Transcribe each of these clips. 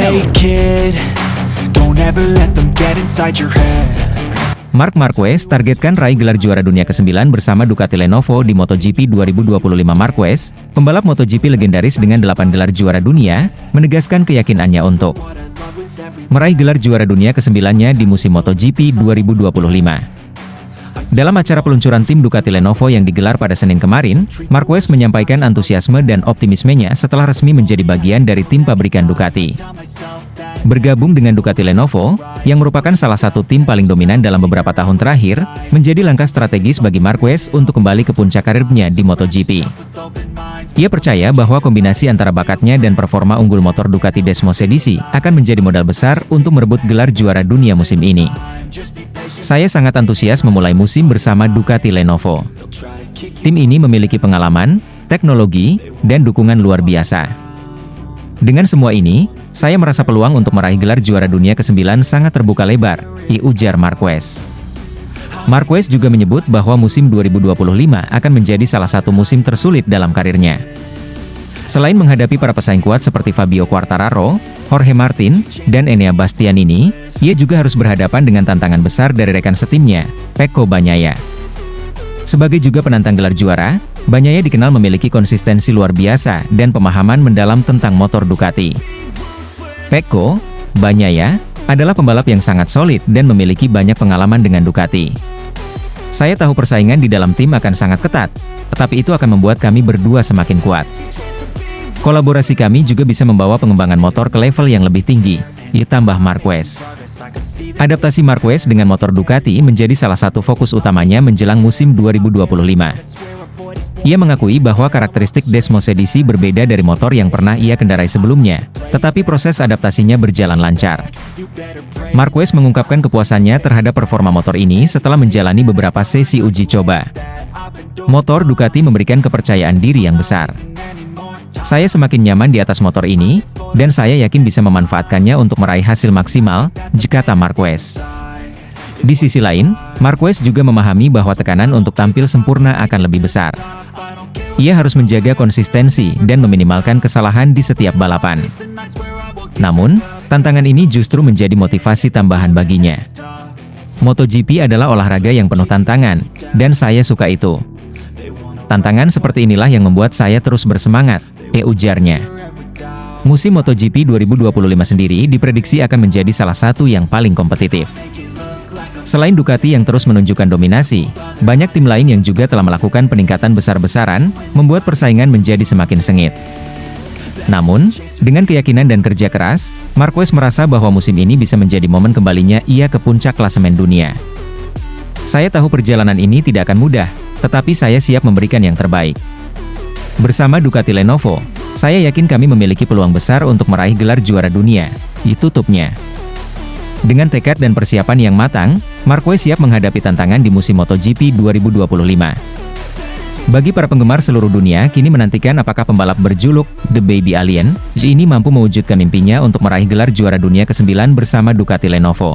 Hey kid, don't ever let them get inside your head. Marc Marquez targetkan raih gelar juara dunia ke-9 bersama Ducati Lenovo di MotoGP 2025. Marquez, pembalap MotoGP legendaris dengan 8 gelar juara dunia, menegaskan keyakinannya untuk meraih gelar juara dunia ke-9-nya di musim MotoGP 2025. Dalam acara peluncuran tim Ducati Lenovo yang digelar pada Senin kemarin, Marquez menyampaikan antusiasme dan optimismenya setelah resmi menjadi bagian dari tim pabrikan Ducati. Bergabung dengan Ducati Lenovo, yang merupakan salah satu tim paling dominan dalam beberapa tahun terakhir, menjadi langkah strategis bagi Marquez untuk kembali ke puncak karirnya di MotoGP. Ia percaya bahwa kombinasi antara bakatnya dan performa unggul motor Ducati Desmosedici akan menjadi modal besar untuk merebut gelar juara dunia musim ini. Saya sangat antusias memulai musim bersama Ducati Lenovo. Tim ini memiliki pengalaman, teknologi, dan dukungan luar biasa. Dengan semua ini, saya merasa peluang untuk meraih gelar juara dunia ke-9 sangat terbuka lebar, ujar Marquez. Marquez juga menyebut bahwa musim 2025 akan menjadi salah satu musim tersulit dalam karirnya. Selain menghadapi para pesaing kuat seperti Fabio Quartararo, Jorge Martin, dan Enea Bastianini, ia juga harus berhadapan dengan tantangan besar dari rekan setimnya, Pecco Bagnaia. Sebagai juga penantang gelar juara, Bagnaia dikenal memiliki konsistensi luar biasa dan pemahaman mendalam tentang motor Ducati. Pecco Bagnaia adalah pembalap yang sangat solid dan memiliki banyak pengalaman dengan Ducati. Saya tahu persaingan di dalam tim akan sangat ketat, tetapi itu akan membuat kami berdua semakin kuat. Kolaborasi kami juga bisa membawa pengembangan motor ke level yang lebih tinggi, ditambah Marquez. Adaptasi Marquez dengan motor Ducati menjadi salah satu fokus utamanya menjelang musim 2025. Ia mengakui bahwa karakteristik Desmosedici berbeda dari motor yang pernah ia kendarai sebelumnya, tetapi proses adaptasinya berjalan lancar. Marquez mengungkapkan kepuasannya terhadap performa motor ini setelah menjalani beberapa sesi uji coba. Motor Ducati memberikan kepercayaan diri yang besar. Saya semakin nyaman di atas motor ini, dan saya yakin bisa memanfaatkannya untuk meraih hasil maksimal, kata Marquez. Di sisi lain, Marquez juga memahami bahwa tekanan untuk tampil sempurna akan lebih besar. Ia harus menjaga konsistensi dan meminimalkan kesalahan di setiap balapan. Namun, tantangan ini justru menjadi motivasi tambahan baginya. MotoGP adalah olahraga yang penuh tantangan, dan saya suka itu. Tantangan seperti inilah yang membuat saya terus bersemangat, ujarnya. Musim MotoGP 2025 sendiri diprediksi akan menjadi salah satu yang paling kompetitif. Selain Ducati yang terus menunjukkan dominasi, banyak tim lain yang juga telah melakukan peningkatan besar-besaran, membuat persaingan menjadi semakin sengit. Namun, dengan keyakinan dan kerja keras, Marquez merasa bahwa musim ini bisa menjadi momen kembalinya ia ke puncak klasemen dunia. Saya tahu perjalanan ini tidak akan mudah, tetapi saya siap memberikan yang terbaik. Bersama Ducati Lenovo, saya yakin kami memiliki peluang besar untuk meraih gelar juara dunia, tutupnya. Dengan tekad dan persiapan yang matang, Marquez siap menghadapi tantangan di musim MotoGP 2025. Bagi para penggemar seluruh dunia kini menantikan apakah pembalap berjuluk The Baby Alien ini mampu mewujudkan mimpinya untuk meraih gelar juara dunia ke-9 bersama Ducati Lenovo.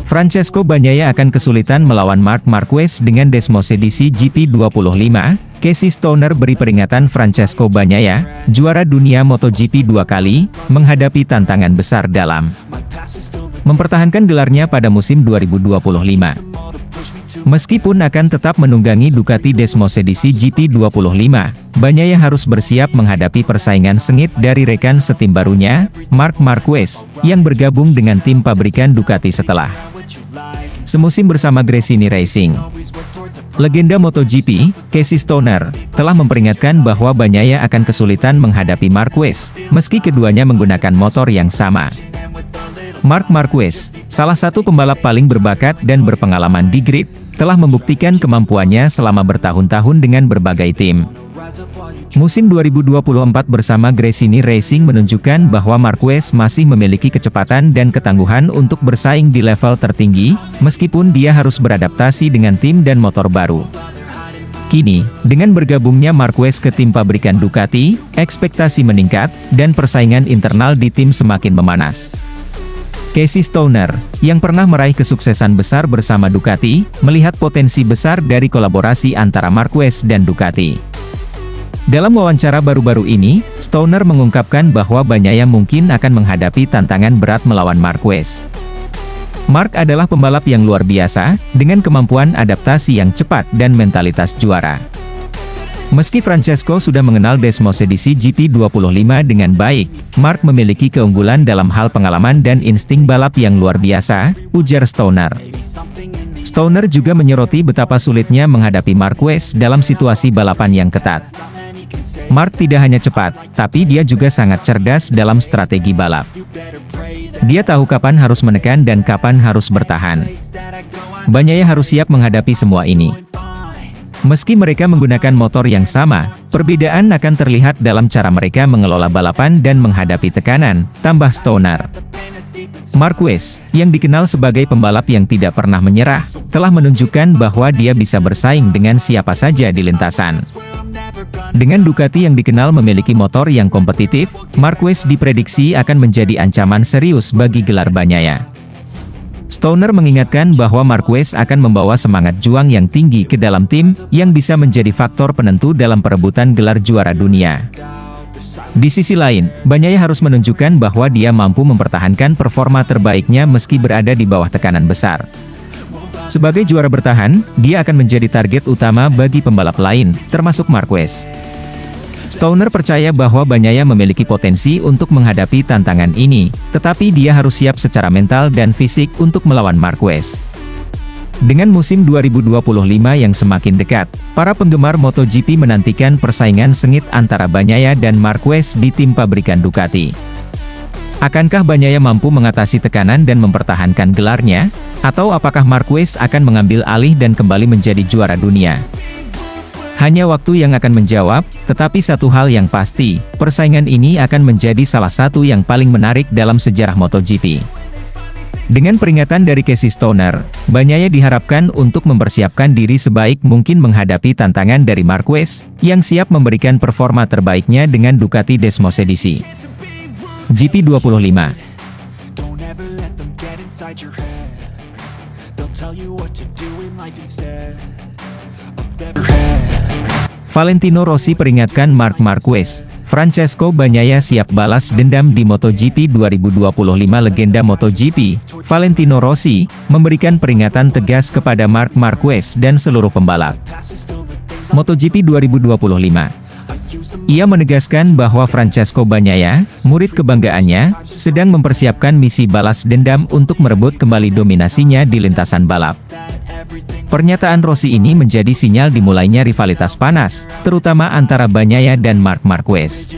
Francesco Bagnaia akan kesulitan melawan Marc Marquez dengan Desmosedici GP25. Casey Stoner beri peringatan Francesco Bagnaia, juara dunia MotoGP 2 kali, menghadapi tantangan besar dalam mempertahankan gelarnya pada musim 2025. Meskipun akan tetap menunggangi Ducati Desmosedici GP25, Bagnaia harus bersiap menghadapi persaingan sengit dari rekan setim barunya, Marc Marquez, yang bergabung dengan tim pabrikan Ducati setelah semusim bersama Gresini Racing. Legenda MotoGP, Casey Stoner, telah memperingatkan bahwa Bagnaia akan kesulitan menghadapi Marquez, meski keduanya menggunakan motor yang sama. Marc Marquez, salah satu pembalap paling berbakat dan berpengalaman di grid, telah membuktikan kemampuannya selama bertahun-tahun dengan berbagai tim. Musim 2024 bersama Gresini Racing menunjukkan bahwa Marquez masih memiliki kecepatan dan ketangguhan untuk bersaing di level tertinggi, meskipun dia harus beradaptasi dengan tim dan motor baru. Kini, dengan bergabungnya Marquez ke tim pabrikan Ducati, ekspektasi meningkat, dan persaingan internal di tim semakin memanas. Casey Stoner, yang pernah meraih kesuksesan besar bersama Ducati, melihat potensi besar dari kolaborasi antara Marquez dan Ducati. Dalam wawancara baru-baru ini, Stoner mengungkapkan bahwa Bagnaia mungkin akan menghadapi tantangan berat melawan Marquez. Mark adalah pembalap yang luar biasa, dengan kemampuan adaptasi yang cepat dan mentalitas juara. Meski Francesco sudah mengenal Desmosedici GP25 dengan baik, Mark memiliki keunggulan dalam hal pengalaman dan insting balap yang luar biasa, ujar Stoner. Stoner juga menyoroti betapa sulitnya menghadapi Marquez dalam situasi balapan yang ketat. Mark tidak hanya cepat, tapi dia juga sangat cerdas dalam strategi balap. Dia tahu kapan harus menekan dan kapan harus bertahan. Bagnaia harus siap menghadapi semua ini. Meski mereka menggunakan motor yang sama, perbedaan akan terlihat dalam cara mereka mengelola balapan dan menghadapi tekanan, tambah Stoner. Marquez, yang dikenal sebagai pembalap yang tidak pernah menyerah, telah menunjukkan bahwa dia bisa bersaing dengan siapa saja di lintasan. Dengan Ducati yang dikenal memiliki motor yang kompetitif, Marquez diprediksi akan menjadi ancaman serius bagi gelar Bagnaia. Stoner mengingatkan bahwa Marquez akan membawa semangat juang yang tinggi ke dalam tim, yang bisa menjadi faktor penentu dalam perebutan gelar juara dunia. Di sisi lain, Bagnaia harus menunjukkan bahwa dia mampu mempertahankan performa terbaiknya meski berada di bawah tekanan besar. Sebagai juara bertahan, dia akan menjadi target utama bagi pembalap lain, termasuk Marquez. Stoner percaya bahwa Bagnaia memiliki potensi untuk menghadapi tantangan ini, tetapi dia harus siap secara mental dan fisik untuk melawan Marquez. Dengan musim 2025 yang semakin dekat, para penggemar MotoGP menantikan persaingan sengit antara Bagnaia dan Marquez di tim pabrikan Ducati. Akankah Bagnaia mampu mengatasi tekanan dan mempertahankan gelarnya? Atau apakah Marquez akan mengambil alih dan kembali menjadi juara dunia? Hanya waktu yang akan menjawab, tetapi satu hal yang pasti, persaingan ini akan menjadi salah satu yang paling menarik dalam sejarah MotoGP. Dengan peringatan dari Casey Stoner, Bagnaia diharapkan untuk mempersiapkan diri sebaik mungkin menghadapi tantangan dari Marquez, yang siap memberikan performa terbaiknya dengan Ducati Desmosedici. GP25. Don't ever let them get inside your head. They'll tell you what to do in life instead of their head. Valentino Rossi peringatkan Marc Marquez, Francesco Bagnaia siap balas dendam di MotoGP 2025. Legenda MotoGP, Valentino Rossi, memberikan peringatan tegas kepada Marc Marquez dan seluruh pembalap. MotoGP 2025. Ia menegaskan bahwa Francesco Bagnaia, murid kebanggaannya, sedang mempersiapkan misi balas dendam untuk merebut kembali dominasinya di lintasan balap. Pernyataan Rossi ini menjadi sinyal dimulainya rivalitas panas, terutama antara Bagnaia dan Marc Marquez.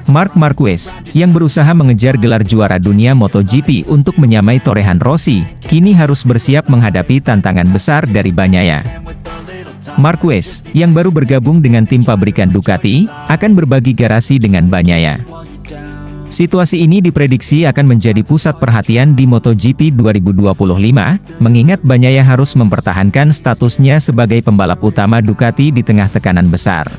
Marc Marquez, yang berusaha mengejar gelar juara dunia MotoGP untuk menyamai torehan Rossi, kini harus bersiap menghadapi tantangan besar dari Bagnaia. Marquez, yang baru bergabung dengan tim pabrikan Ducati, akan berbagi garasi dengan Bagnaia. Situasi ini diprediksi akan menjadi pusat perhatian di MotoGP 2025, mengingat Bagnaia harus mempertahankan statusnya sebagai pembalap utama Ducati di tengah tekanan besar.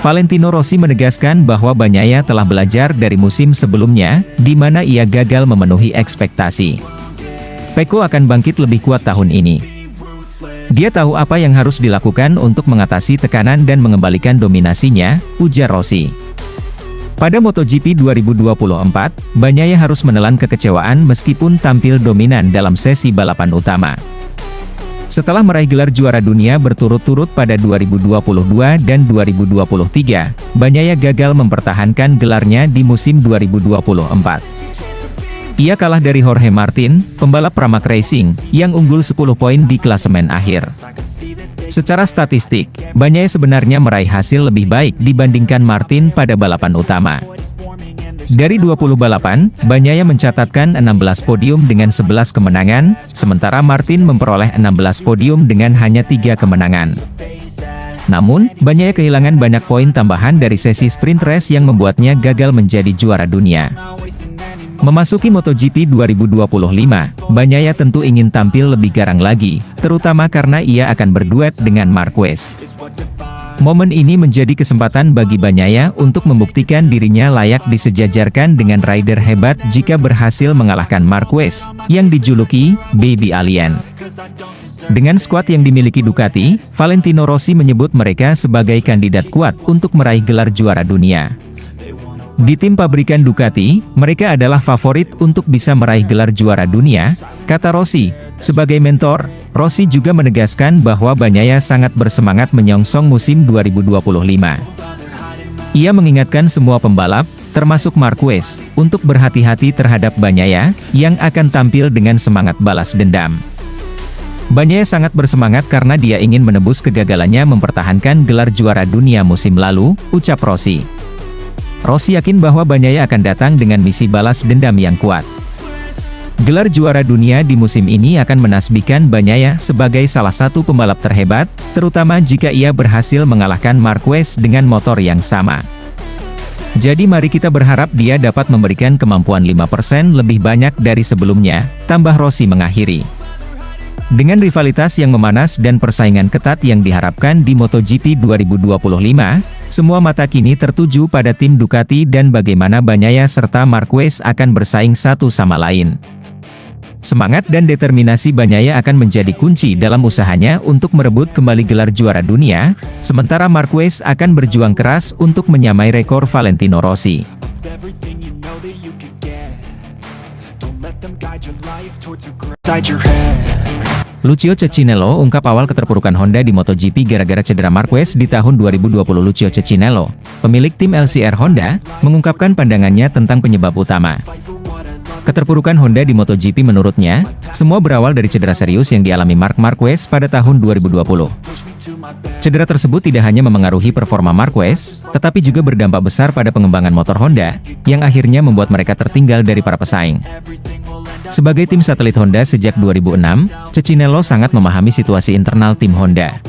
Valentino Rossi menegaskan bahwa Bagnaia telah belajar dari musim sebelumnya, di mana ia gagal memenuhi ekspektasi. Pecco akan bangkit lebih kuat tahun ini. Dia tahu apa yang harus dilakukan untuk mengatasi tekanan dan mengembalikan dominasinya, ujar Rossi. Pada MotoGP 2024, Bagnaia harus menelan kekecewaan meskipun tampil dominan dalam sesi balapan utama. Setelah meraih gelar juara dunia berturut-turut pada 2022 dan 2023, Bagnaia gagal mempertahankan gelarnya di musim 2024. Ia kalah dari Jorge Martin, pembalap Pramac Racing, yang unggul 10 poin di klasemen akhir. Secara statistik, Bagnaia sebenarnya meraih hasil lebih baik dibandingkan Martin pada balapan utama. Dari 20 balapan, Bagnaia mencatatkan 16 podium dengan 11 kemenangan, sementara Martin memperoleh 16 podium dengan hanya 3 kemenangan. Namun, Bagnaia kehilangan banyak poin tambahan dari sesi sprint race yang membuatnya gagal menjadi juara dunia. Memasuki MotoGP 2025, Bagnaia tentu ingin tampil lebih garang lagi, terutama karena ia akan berduet dengan Marquez. Momen ini menjadi kesempatan bagi Bagnaia untuk membuktikan dirinya layak disejajarkan dengan rider hebat jika berhasil mengalahkan Marquez, yang dijuluki Baby Alien. Dengan skuad yang dimiliki Ducati, Valentino Rossi menyebut mereka sebagai kandidat kuat untuk meraih gelar juara dunia. Di tim pabrikan Ducati, mereka adalah favorit untuk bisa meraih gelar juara dunia, kata Rossi. Sebagai mentor, Rossi juga menegaskan bahwa Bagnaia sangat bersemangat menyongsong musim 2025. Ia mengingatkan semua pembalap, termasuk Marquez, untuk berhati-hati terhadap Bagnaia, yang akan tampil dengan semangat balas dendam. Bagnaia sangat bersemangat karena dia ingin menebus kegagalannya mempertahankan gelar juara dunia musim lalu, ucap Rossi. Rossi yakin bahwa Bagnaia akan datang dengan misi balas dendam yang kuat. Gelar juara dunia di musim ini akan menasbihkan Bagnaia sebagai salah satu pembalap terhebat, terutama jika ia berhasil mengalahkan Marquez dengan motor yang sama. Jadi mari kita berharap dia dapat memberikan kemampuan 5% lebih banyak dari sebelumnya, tambah Rossi mengakhiri. Dengan rivalitas yang memanas dan persaingan ketat yang diharapkan di MotoGP 2025, semua mata kini tertuju pada tim Ducati dan bagaimana Bagnaia serta Marquez akan bersaing satu sama lain. Semangat dan determinasi Bagnaia akan menjadi kunci dalam usahanya untuk merebut kembali gelar juara dunia, sementara Marquez akan berjuang keras untuk menyamai rekor Valentino Rossi. Lucio Cecchinello ungkap awal keterpurukan Honda di MotoGP gara-gara cedera Marquez di tahun 2020. Lucio Cecchinello, pemilik tim LCR Honda, mengungkapkan pandangannya tentang penyebab utama keterpurukan Honda di MotoGP. Menurutnya, semua berawal dari cedera serius yang dialami Marc Marquez pada tahun 2020. Cedera tersebut tidak hanya memengaruhi performa Marquez, tetapi juga berdampak besar pada pengembangan motor Honda, yang akhirnya membuat mereka tertinggal dari para pesaing. Sebagai tim satelit Honda sejak 2006, Cecchinello sangat memahami situasi internal tim Honda.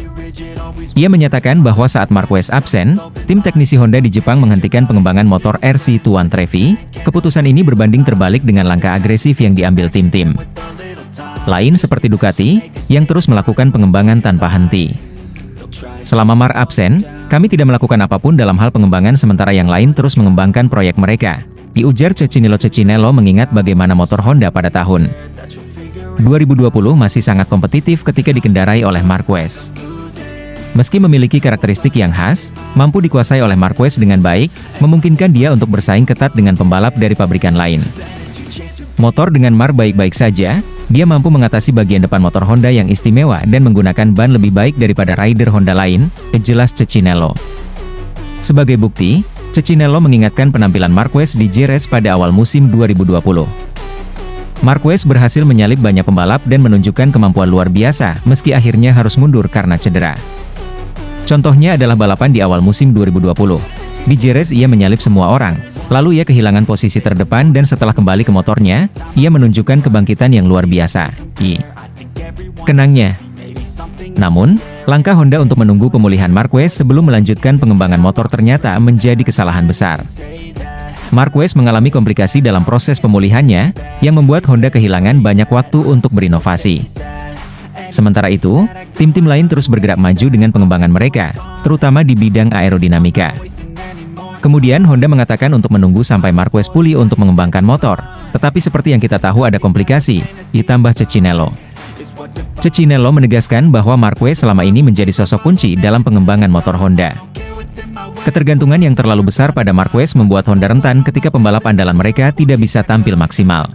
Ia menyatakan bahwa saat Marquez absen, tim teknisi Honda di Jepang menghentikan pengembangan motor RC Tuan Trevi. Keputusan ini berbanding terbalik dengan langkah agresif yang diambil tim-tim lain seperti Ducati, yang terus melakukan pengembangan tanpa henti. Selama Marc absen, kami tidak melakukan apapun dalam hal pengembangan sementara yang lain terus mengembangkan proyek mereka, diujar Cecchinello. Cecchinello mengingat bagaimana motor Honda pada tahun 2020 masih sangat kompetitif ketika dikendarai oleh Marquez. Meski memiliki karakteristik yang khas, mampu dikuasai oleh Marquez dengan baik, memungkinkan dia untuk bersaing ketat dengan pembalap dari pabrikan lain. Motor dengan Marc baik-baik saja, dia mampu mengatasi bagian depan motor Honda yang istimewa dan menggunakan ban lebih baik daripada rider Honda lain, jelas Cecchinello. Sebagai bukti, Cecchinello mengingatkan penampilan Marquez di Jerez pada awal musim 2020. Marquez berhasil menyalip banyak pembalap dan menunjukkan kemampuan luar biasa, meski akhirnya harus mundur karena cedera. Contohnya adalah balapan di awal musim 2020. Di Jerez ia menyalip semua orang, lalu ia kehilangan posisi terdepan dan setelah kembali ke motornya, ia menunjukkan kebangkitan yang luar biasa. Kenangnya. Namun, langkah Honda untuk menunggu pemulihan Marquez sebelum melanjutkan pengembangan motor ternyata menjadi kesalahan besar. Marquez mengalami komplikasi dalam proses pemulihannya, yang membuat Honda kehilangan banyak waktu untuk berinovasi. Sementara itu, tim-tim lain terus bergerak maju dengan pengembangan mereka, terutama di bidang aerodinamika. Kemudian Honda mengatakan untuk menunggu sampai Marquez pulih untuk mengembangkan motor, tetapi seperti yang kita tahu ada komplikasi, ditambah Cecchinello. Cecchinello menegaskan bahwa Marquez selama ini menjadi sosok kunci dalam pengembangan motor Honda. Ketergantungan yang terlalu besar pada Marquez membuat Honda rentan ketika pembalap andalan mereka tidak bisa tampil maksimal.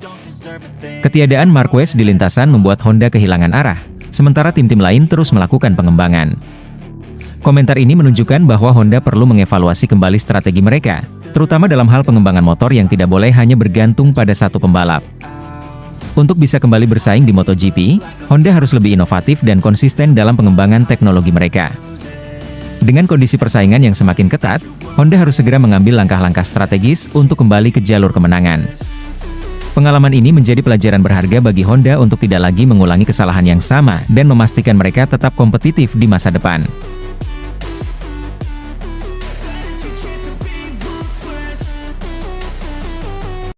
Ketiadaan Marquez di lintasan membuat Honda kehilangan arah, sementara tim-tim lain terus melakukan pengembangan. Komentar ini menunjukkan bahwa Honda perlu mengevaluasi kembali strategi mereka, terutama dalam hal pengembangan motor yang tidak boleh hanya bergantung pada satu pembalap. Untuk bisa kembali bersaing di MotoGP, Honda harus lebih inovatif dan konsisten dalam pengembangan teknologi mereka. Dengan kondisi persaingan yang semakin ketat, Honda harus segera mengambil langkah-langkah strategis untuk kembali ke jalur kemenangan. Pengalaman ini menjadi pelajaran berharga bagi Honda untuk tidak lagi mengulangi kesalahan yang sama dan memastikan mereka tetap kompetitif di masa depan.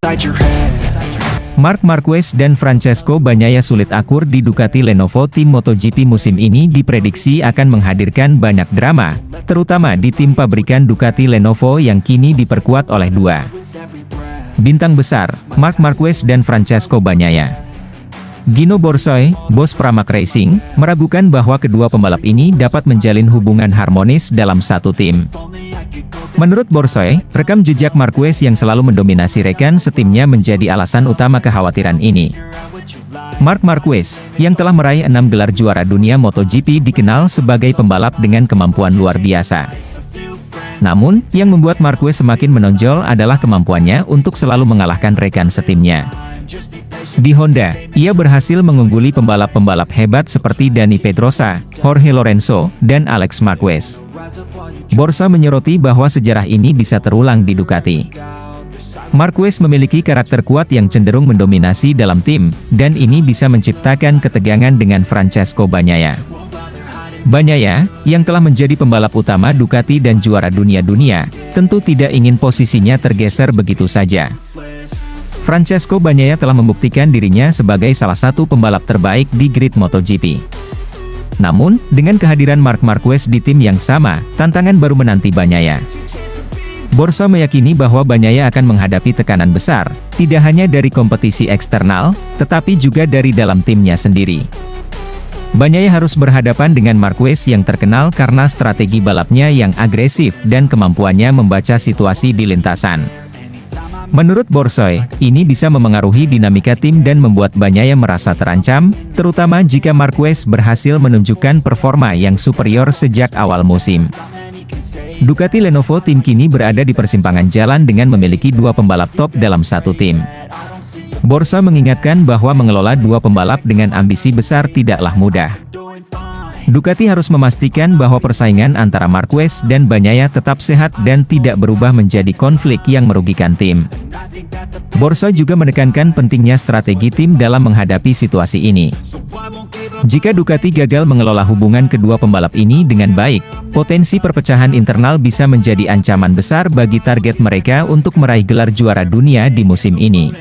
Inside your head, Marc Marquez dan Francesco Bagnaia sulit akur di Ducati Lenovo tim MotoGP musim ini diprediksi akan menghadirkan banyak drama, terutama di tim pabrikan Ducati Lenovo yang kini diperkuat oleh dua bintang besar, Marc Marquez dan Francesco Bagnaia. Gino Borsoy, bos Pramac Racing, meragukan bahwa kedua pembalap ini dapat menjalin hubungan harmonis dalam satu tim. Menurut Borsoy, rekam jejak Marquez yang selalu mendominasi rekan setimnya menjadi alasan utama kekhawatiran ini. Marc Marquez, yang telah meraih 6 gelar juara dunia MotoGP dikenal sebagai pembalap dengan kemampuan luar biasa. Namun, yang membuat Marquez semakin menonjol adalah kemampuannya untuk selalu mengalahkan rekan setimnya. Di Honda, ia berhasil mengungguli pembalap-pembalap hebat seperti Dani Pedrosa, Jorge Lorenzo, dan Alex Marquez. Borsa menyoroti bahwa sejarah ini bisa terulang di Ducati. Marquez memiliki karakter kuat yang cenderung mendominasi dalam tim, dan ini bisa menciptakan ketegangan dengan Francesco Bagnaia. Bagnaia, yang telah menjadi pembalap utama Ducati dan juara dunia, tentu tidak ingin posisinya tergeser begitu saja. Francesco Bagnaia telah membuktikan dirinya sebagai salah satu pembalap terbaik di grid MotoGP. Namun, dengan kehadiran Marc Marquez di tim yang sama, tantangan baru menanti Bagnaia. Borsa meyakini bahwa Bagnaia akan menghadapi tekanan besar, tidak hanya dari kompetisi eksternal, tetapi juga dari dalam timnya sendiri. Bagnaia harus berhadapan dengan Marquez yang terkenal karena strategi balapnya yang agresif dan kemampuannya membaca situasi di lintasan. Menurut Borsoy, ini bisa memengaruhi dinamika tim dan membuat Bagnaia merasa terancam, terutama jika Marquez berhasil menunjukkan performa yang superior sejak awal musim. Ducati Lenovo tim kini berada di persimpangan jalan dengan memiliki dua pembalap top dalam satu tim. Borsa mengingatkan bahwa mengelola dua pembalap dengan ambisi besar tidaklah mudah. Ducati harus memastikan bahwa persaingan antara Marquez dan Bagnaia tetap sehat dan tidak berubah menjadi konflik yang merugikan tim. Borsa juga menekankan pentingnya strategi tim dalam menghadapi situasi ini. Jika Ducati gagal mengelola hubungan kedua pembalap ini dengan baik, potensi perpecahan internal bisa menjadi ancaman besar bagi target mereka untuk meraih gelar juara dunia di musim ini.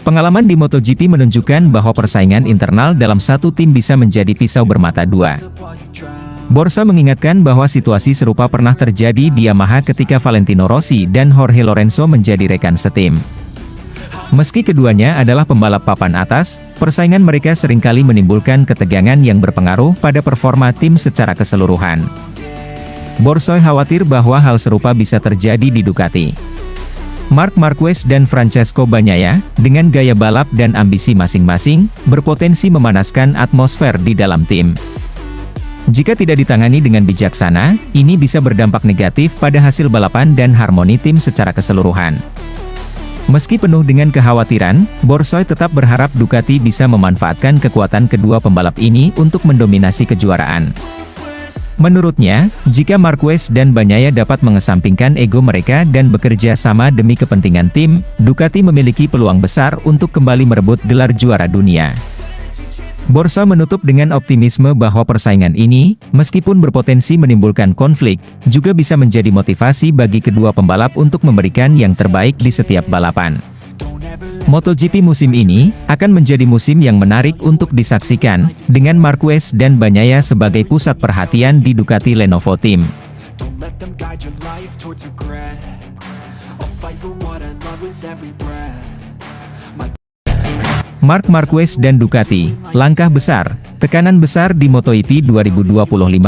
Pengalaman di MotoGP menunjukkan bahwa persaingan internal dalam satu tim bisa menjadi pisau bermata dua. Borsa mengingatkan bahwa situasi serupa pernah terjadi di Yamaha ketika Valentino Rossi dan Jorge Lorenzo menjadi rekan setim. Meski keduanya adalah pembalap papan atas, persaingan mereka seringkali menimbulkan ketegangan yang berpengaruh pada performa tim secara keseluruhan. Borsa khawatir bahwa hal serupa bisa terjadi di Ducati. Marc Marquez dan Francesco Bagnaia, dengan gaya balap dan ambisi masing-masing, berpotensi memanaskan atmosfer di dalam tim. Jika tidak ditangani dengan bijaksana, ini bisa berdampak negatif pada hasil balapan dan harmoni tim secara keseluruhan. Meski penuh dengan kekhawatiran, Borsoy tetap berharap Ducati bisa memanfaatkan kekuatan kedua pembalap ini untuk mendominasi kejuaraan. Menurutnya, jika Marquez dan Bagnaia dapat mengesampingkan ego mereka dan bekerja sama demi kepentingan tim, Ducati memiliki peluang besar untuk kembali merebut gelar juara dunia. Borsa menutup dengan optimisme bahwa persaingan ini, meskipun berpotensi menimbulkan konflik, juga bisa menjadi motivasi bagi kedua pembalap untuk memberikan yang terbaik di setiap balapan. MotoGP musim ini akan menjadi musim yang menarik untuk disaksikan, dengan Marquez dan Bagnaia sebagai pusat perhatian di Ducati Lenovo Team. Marc Marquez dan Ducati, langkah besar, tekanan besar di MotoGP 2025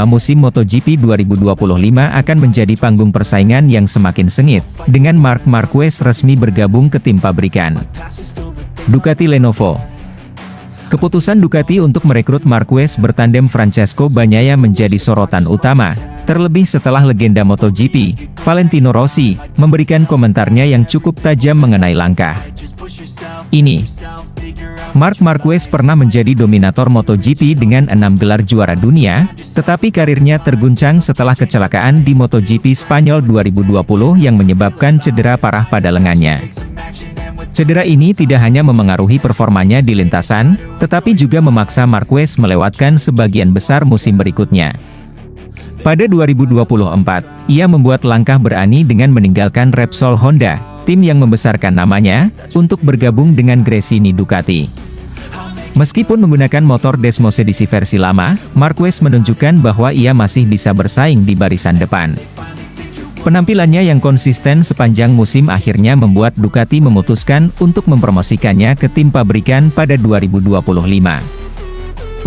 musim MotoGP 2025 akan menjadi panggung persaingan yang semakin sengit, dengan Marc Marquez resmi bergabung ke tim pabrikan Ducati Lenovo. Keputusan Ducati untuk merekrut Marquez bertandem Francesco Bagnaia menjadi sorotan utama, terlebih setelah legenda MotoGP, Valentino Rossi, memberikan komentarnya yang cukup tajam mengenai langkah ini. Marc Marquez pernah menjadi dominator MotoGP dengan 6 gelar juara dunia, tetapi karirnya terguncang setelah kecelakaan di MotoGP Spanyol 2020 yang menyebabkan cedera parah pada lengannya. Cedera ini tidak hanya memengaruhi performanya di lintasan, tetapi juga memaksa Marquez melewatkan sebagian besar musim berikutnya. Pada 2024, ia membuat langkah berani dengan meninggalkan Repsol Honda, tim yang membesarkan namanya, untuk bergabung dengan Gresini Ducati. Meskipun menggunakan motor Desmos edisi versi lama, Marquez menunjukkan bahwa ia masih bisa bersaing di barisan depan. Penampilannya yang konsisten sepanjang musim akhirnya membuat Ducati memutuskan untuk mempromosikannya ke tim pabrikan pada 2025.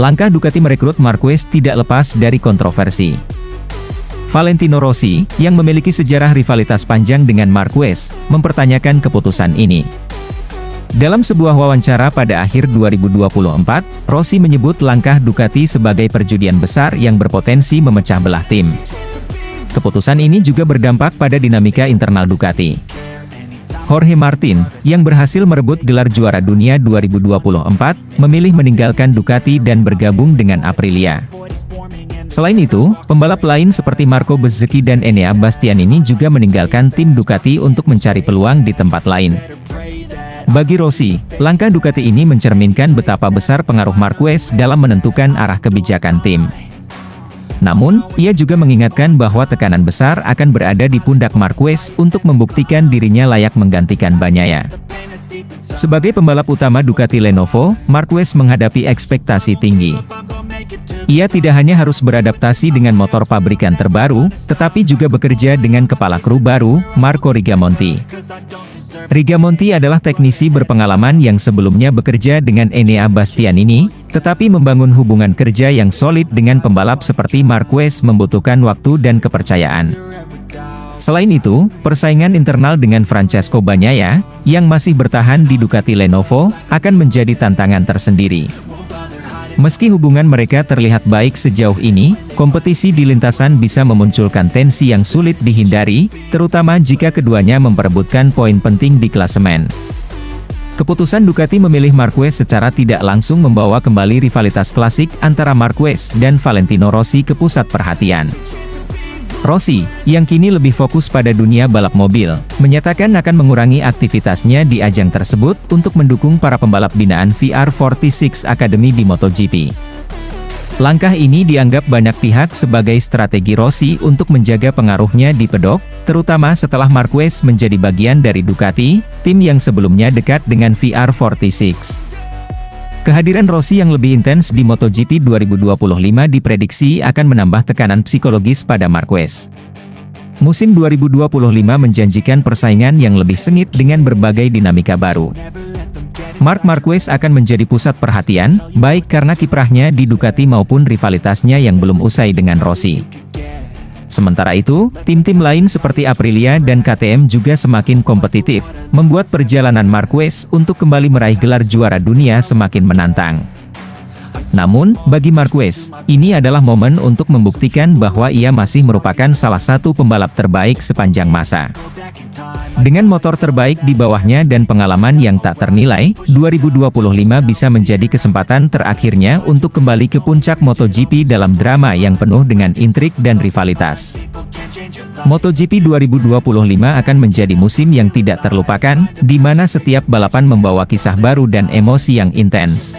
Langkah Ducati merekrut Marquez tidak lepas dari kontroversi. Valentino Rossi, yang memiliki sejarah rivalitas panjang dengan Marquez, mempertanyakan keputusan ini. Dalam sebuah wawancara pada akhir 2024, Rossi menyebut langkah Ducati sebagai perjudian besar yang berpotensi memecah belah tim. Keputusan ini juga berdampak pada dinamika internal Ducati. Jorge Martin, yang berhasil merebut gelar juara dunia 2024, memilih meninggalkan Ducati dan bergabung dengan Aprilia. Selain itu, pembalap lain seperti Marco Bezzecchi dan Enea Bastianini juga meninggalkan tim Ducati untuk mencari peluang di tempat lain. Bagi Rossi, langkah Ducati ini mencerminkan betapa besar pengaruh Marquez dalam menentukan arah kebijakan tim. Namun, ia juga mengingatkan bahwa tekanan besar akan berada di pundak Marquez untuk membuktikan dirinya layak menggantikan Bagnaia. Sebagai pembalap utama Ducati Lenovo, Marquez menghadapi ekspektasi tinggi. Ia tidak hanya harus beradaptasi dengan motor pabrikan terbaru, tetapi juga bekerja dengan kepala kru baru, Marco Rigamonti. Rigamonti adalah teknisi berpengalaman yang sebelumnya bekerja dengan Enea Bastianini, tetapi membangun hubungan kerja yang solid dengan pembalap seperti Marquez membutuhkan waktu dan kepercayaan. Selain itu, persaingan internal dengan Francesco Bagnaia, yang masih bertahan di Ducati Lenovo, akan menjadi tantangan tersendiri. Meski hubungan mereka terlihat baik sejauh ini, kompetisi di lintasan bisa memunculkan tensi yang sulit dihindari, terutama jika keduanya memperebutkan poin penting di klasemen. Keputusan Ducati memilih Marquez secara tidak langsung membawa kembali rivalitas klasik antara Marquez dan Valentino Rossi ke pusat perhatian. Rossi, yang kini lebih fokus pada dunia balap mobil, menyatakan akan mengurangi aktivitasnya di ajang tersebut untuk mendukung para pembalap binaan VR46 Academy di MotoGP. Langkah ini dianggap banyak pihak sebagai strategi Rossi untuk menjaga pengaruhnya di pedok, terutama setelah Marquez menjadi bagian dari Ducati, tim yang sebelumnya dekat dengan VR46. Kehadiran Rossi yang lebih intens di MotoGP 2025 diprediksi akan menambah tekanan psikologis pada Marquez. Musim 2025 menjanjikan persaingan yang lebih sengit dengan berbagai dinamika baru. Marc Marquez akan menjadi pusat perhatian, baik karena kiprahnya di Ducati maupun rivalitasnya yang belum usai dengan Rossi. Sementara itu, tim-tim lain seperti Aprilia dan KTM juga semakin kompetitif, membuat perjalanan Marquez untuk kembali meraih gelar juara dunia semakin menantang. Namun, bagi Marquez, ini adalah momen untuk membuktikan bahwa ia masih merupakan salah satu pembalap terbaik sepanjang masa. Dengan motor terbaik di bawahnya dan pengalaman yang tak ternilai, 2025 bisa menjadi kesempatan terakhirnya untuk kembali ke puncak MotoGP dalam drama yang penuh dengan intrik dan rivalitas. MotoGP 2025 akan menjadi musim yang tidak terlupakan, di mana setiap balapan membawa kisah baru dan emosi yang intens.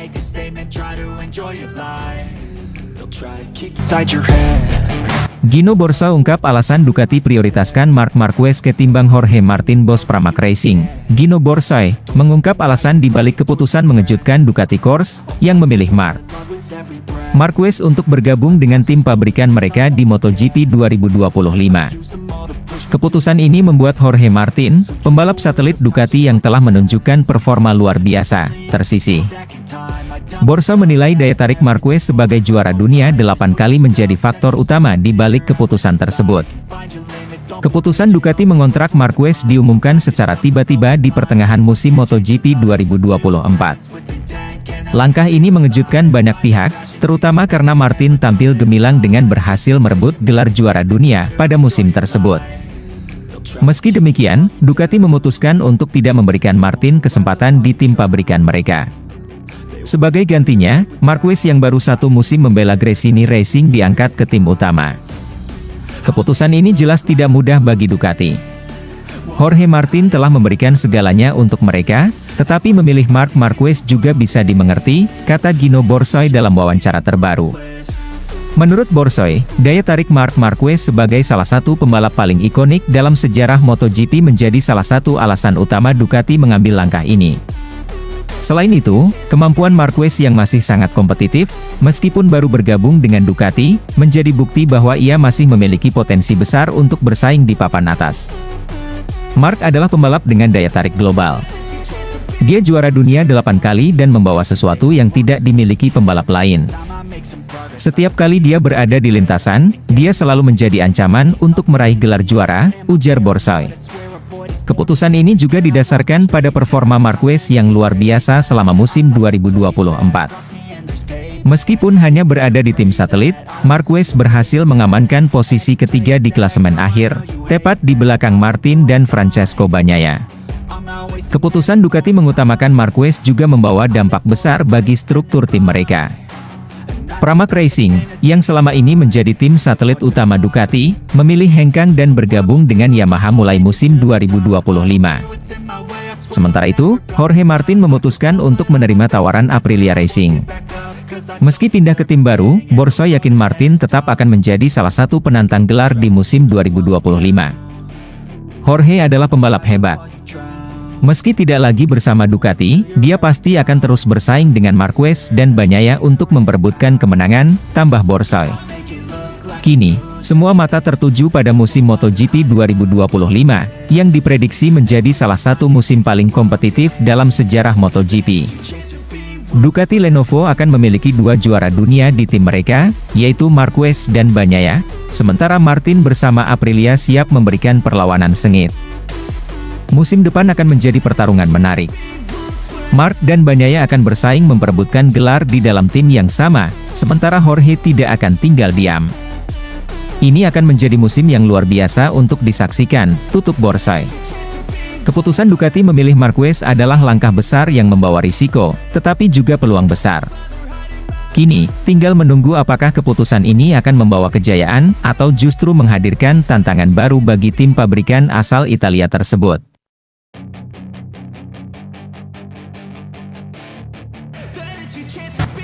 Gino Borsa ungkap alasan Ducati prioritaskan Marc Marquez ketimbang Jorge Martin bos Pramac Racing. Gino Borsa mengungkap alasan dibalik keputusan mengejutkan Ducati Corse yang memilih Marc Marquez untuk bergabung dengan tim pabrikan mereka di MotoGP 2025. Keputusan ini membuat Jorge Martin, pembalap satelit Ducati yang telah menunjukkan performa luar biasa, tersisih. Borsa menilai daya tarik Marquez sebagai juara dunia 8 kali menjadi faktor utama di balik keputusan tersebut. Keputusan Ducati mengontrak Marquez diumumkan secara tiba-tiba di pertengahan musim MotoGP 2024. Langkah ini mengejutkan banyak pihak, terutama karena Martin tampil gemilang dengan berhasil merebut gelar juara dunia pada musim tersebut. Meski demikian, Ducati memutuskan untuk tidak memberikan Martin kesempatan di tim pabrikan mereka. Sebagai gantinya, Marquez yang baru satu musim membela Gresini Racing diangkat ke tim utama. Keputusan ini jelas tidak mudah bagi Ducati. Jorge Martin telah memberikan segalanya untuk mereka, tetapi memilih Marc Marquez juga bisa dimengerti, kata Gino Borsa dalam wawancara terbaru. Menurut Borsoi, daya tarik Marc Marquez sebagai salah satu pembalap paling ikonik dalam sejarah MotoGP menjadi salah satu alasan utama Ducati mengambil langkah ini. Selain itu, kemampuan Marquez yang masih sangat kompetitif, meskipun baru bergabung dengan Ducati, menjadi bukti bahwa ia masih memiliki potensi besar untuk bersaing di papan atas. Marc adalah pembalap dengan daya tarik global. Dia juara dunia 8 kali dan membawa sesuatu yang tidak dimiliki pembalap lain. Setiap kali dia berada di lintasan, dia selalu menjadi ancaman untuk meraih gelar juara, ujar Borsoi. Keputusan ini juga didasarkan pada performa Marquez yang luar biasa selama musim 2024. Meskipun hanya berada di tim satelit, Marquez berhasil mengamankan posisi ketiga di klasemen akhir, tepat di belakang Martin dan Francesco Bagnaia. Keputusan Ducati mengutamakan Marquez juga membawa dampak besar bagi struktur tim mereka. Pramac Racing, yang selama ini menjadi tim satelit utama Ducati, memilih hengkang dan bergabung dengan Yamaha mulai musim 2025. Sementara itu, Jorge Martin memutuskan untuk menerima tawaran Aprilia Racing. Meski pindah ke tim baru, Borsoi yakin Martin tetap akan menjadi salah satu penantang gelar di musim 2025. Jorge adalah pembalap hebat. Meski tidak lagi bersama Ducati, dia pasti akan terus bersaing dengan Marquez dan Bagnaia untuk memperebutkan kemenangan, tambah Borsoi. Kini, semua mata tertuju pada musim MotoGP 2025, yang diprediksi menjadi salah satu musim paling kompetitif dalam sejarah MotoGP. Ducati Lenovo akan memiliki 2 juara dunia di tim mereka, yaitu Marquez dan Bagnaia, sementara Martin bersama Aprilia siap memberikan perlawanan sengit. Musim depan akan menjadi pertarungan menarik. Marc dan Bagnaia akan bersaing memperebutkan gelar di dalam tim yang sama, sementara Jorge tidak akan tinggal diam. Ini akan menjadi musim yang luar biasa untuk disaksikan, tutup Borsoi. Keputusan Ducati memilih Marquez adalah langkah besar yang membawa risiko, tetapi juga peluang besar. Kini, tinggal menunggu apakah keputusan ini akan membawa kejayaan, atau justru menghadirkan tantangan baru bagi tim pabrikan asal Italia tersebut.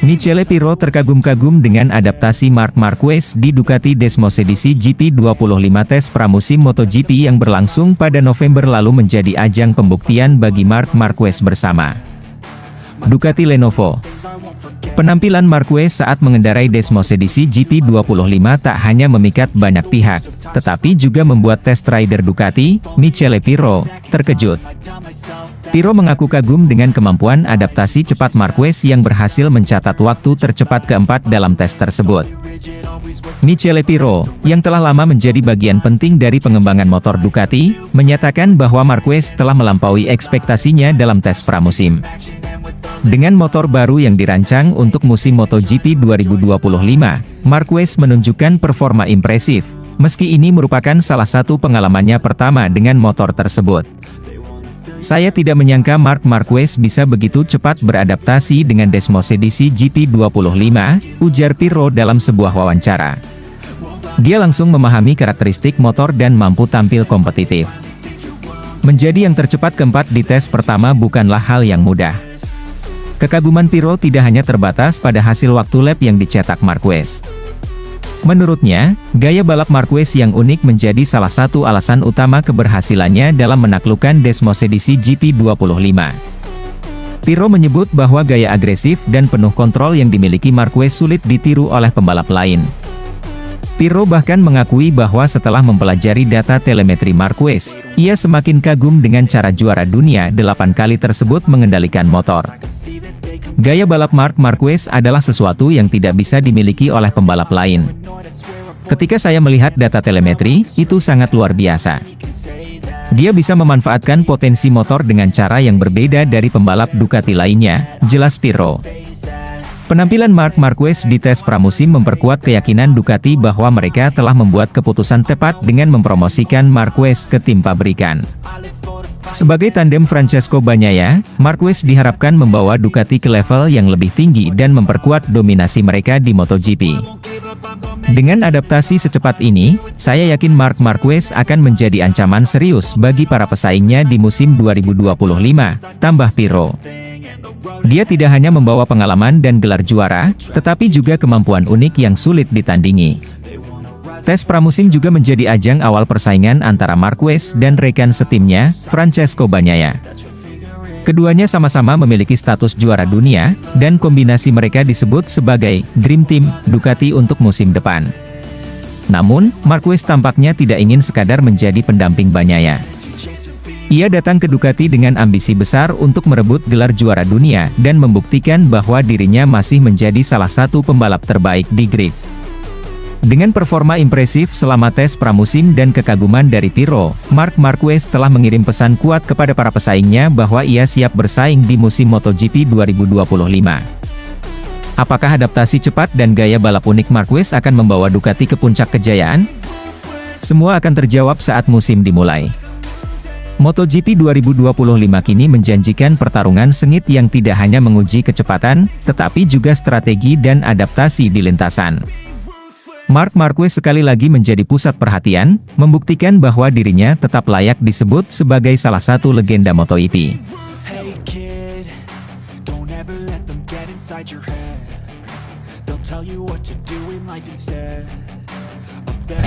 Michele Pirro terkagum-kagum dengan adaptasi Marc Marquez di Ducati Desmosedici GP25 tes pramusim MotoGP yang berlangsung pada November lalu menjadi ajang pembuktian bagi Marc Marquez bersama Ducati Lenovo. Penampilan Marquez saat mengendarai Desmosedici GP25 tak hanya memikat banyak pihak, tetapi juga membuat test rider Ducati, Michele Pirro, terkejut. Pirro mengaku kagum dengan kemampuan adaptasi cepat Marquez yang berhasil mencatat waktu tercepat keempat dalam tes tersebut. Michele Pirro, yang telah lama menjadi bagian penting dari pengembangan motor Ducati, menyatakan bahwa Marquez telah melampaui ekspektasinya dalam tes pramusim. Dengan motor baru yang dirancang untuk musim MotoGP 2025, Marquez menunjukkan performa impresif, meski ini merupakan salah satu pengalamannya pertama dengan motor tersebut. Saya tidak menyangka Marc Marquez bisa begitu cepat beradaptasi dengan Desmosedici GP25, ujar Pirro dalam sebuah wawancara. Dia langsung memahami karakteristik motor dan mampu tampil kompetitif. Menjadi yang tercepat keempat di tes pertama bukanlah hal yang mudah. Kekaguman Pirro tidak hanya terbatas pada hasil waktu lap yang dicetak Marquez. Menurutnya, gaya balap Marquez yang unik menjadi salah satu alasan utama keberhasilannya dalam menaklukkan Desmosedici GP25. Pirro menyebut bahwa gaya agresif dan penuh kontrol yang dimiliki Marquez sulit ditiru oleh pembalap lain. Pirro bahkan mengakui bahwa setelah mempelajari data telemetri Marquez, ia semakin kagum dengan cara juara dunia 8 kali tersebut mengendalikan motor. Gaya balap Marc Marquez adalah sesuatu yang tidak bisa dimiliki oleh pembalap lain. Ketika saya melihat data telemetri, itu sangat luar biasa. Dia bisa memanfaatkan potensi motor dengan cara yang berbeda dari pembalap Ducati lainnya, jelas Pirro. Penampilan Marc Marquez di tes pramusim memperkuat keyakinan Ducati bahwa mereka telah membuat keputusan tepat dengan mempromosikan Marquez ke tim pabrikan. Sebagai tandem Francesco Bagnaia, Marquez diharapkan membawa Ducati ke level yang lebih tinggi dan memperkuat dominasi mereka di MotoGP. Dengan adaptasi secepat ini, saya yakin Marc Marquez akan menjadi ancaman serius bagi para pesaingnya di musim 2025, tambah Pirro. Dia tidak hanya membawa pengalaman dan gelar juara, tetapi juga kemampuan unik yang sulit ditandingi. Tes pramusim juga menjadi ajang awal persaingan antara Marquez dan rekan setimnya, Francesco Bagnaia. Keduanya sama-sama memiliki status juara dunia, dan kombinasi mereka disebut sebagai Dream Team Ducati untuk musim depan. Namun, Marquez tampaknya tidak ingin sekadar menjadi pendamping Bagnaia. Ia datang ke Ducati dengan ambisi besar untuk merebut gelar juara dunia dan membuktikan bahwa dirinya masih menjadi salah satu pembalap terbaik di grid. Dengan performa impresif selama tes pramusim dan kekaguman dari Pirro, Marc Marquez telah mengirim pesan kuat kepada para pesaingnya bahwa ia siap bersaing di musim MotoGP 2025. Apakah adaptasi cepat dan gaya balap unik Marquez akan membawa Ducati ke puncak kejayaan? Semua akan terjawab saat musim dimulai. MotoGP 2025 kini menjanjikan pertarungan sengit yang tidak hanya menguji kecepatan, tetapi juga strategi dan adaptasi di lintasan. Marc Marquez sekali lagi menjadi pusat perhatian, membuktikan bahwa dirinya tetap layak disebut sebagai salah satu legenda MotoGP. Hey kid, don't ever let them get inside your head. They'll tell you what to do in life instead of them.